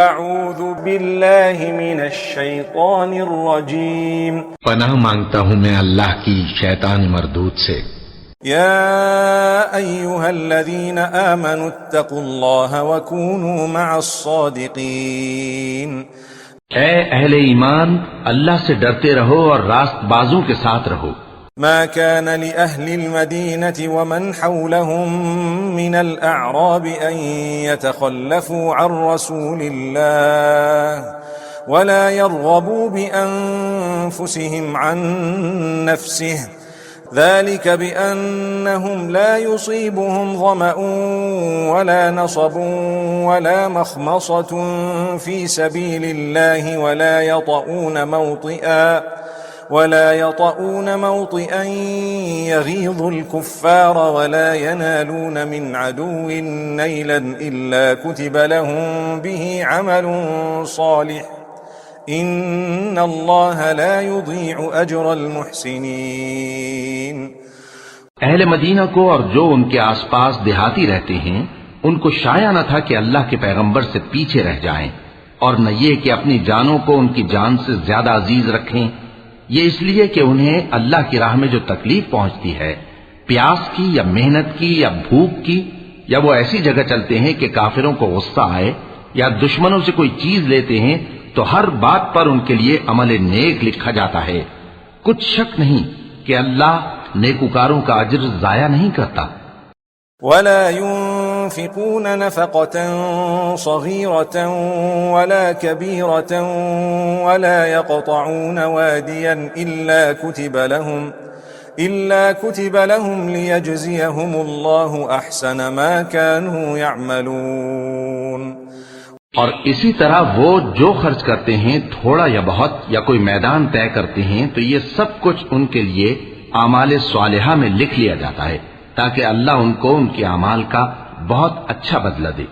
اعوذ باللہ من الشیطان الرجیم پناہ مانگتا ہوں میں اللہ کی شیطان مردود سے۔ یا ایہا الذین آمنوا اتقوا اللہ وکونوا مع الصادقین، اے اہل ایمان اللہ سے ڈرتے رہو اور راست بازوں کے ساتھ رہو۔ ما كان لأهل المدينة ومن حولهم من الأعراب أن يتخلفوا عن رسول الله ولا يرغبوا بأنفسهم عن نفسه ذلك بأنهم لا يصيبهم ظمأ ولا نصب ولا مخمصة في سبيل الله ولا يطؤون موطئا يغيظ الكفار ولا ينالون من عدو نيلا إلا كتب لهم به عمل صالح إن الله لا يضيع أجر المحسنين۔ اہل مدینہ کو اور جو ان کے آس پاس دیہاتی رہتے ہیں ان کو شایع نہ تھا کہ اللہ کے پیغمبر سے پیچھے رہ جائیں، اور نہ یہ کہ اپنی جانوں کو ان کی جان سے زیادہ عزیز رکھیں، یہ اس لیے کہ انہیں اللہ کی راہ میں جو تکلیف پہنچتی ہے، پیاس کی یا محنت کی یا بھوک کی، یا وہ ایسی جگہ چلتے ہیں کہ کافروں کو غصہ آئے یا دشمنوں سے کوئی چیز لیتے ہیں، تو ہر بات پر ان کے لیے عمل نیک لکھا جاتا ہے۔ کچھ شک نہیں کہ اللہ نیکوکاروں کا اجر ضائع نہیں کرتا۔ ولا ينفقون نفقة صغيرة ولا كبيرة ولا يقطعون واديا إلا كتب لهم ليجزيهم الله أحسن ما كانوا يعملون۔ اور اسی طرح وہ جو خرچ کرتے ہیں تھوڑا یا بہت یا کوئی میدان طے کرتے ہیں تو یہ سب کچھ ان کے لیے اعمال صالحہ میں لکھ لیا جاتا ہے تاکہ اللہ ان کو ان کے اعمال کا بہت اچھا بدلہ دے۔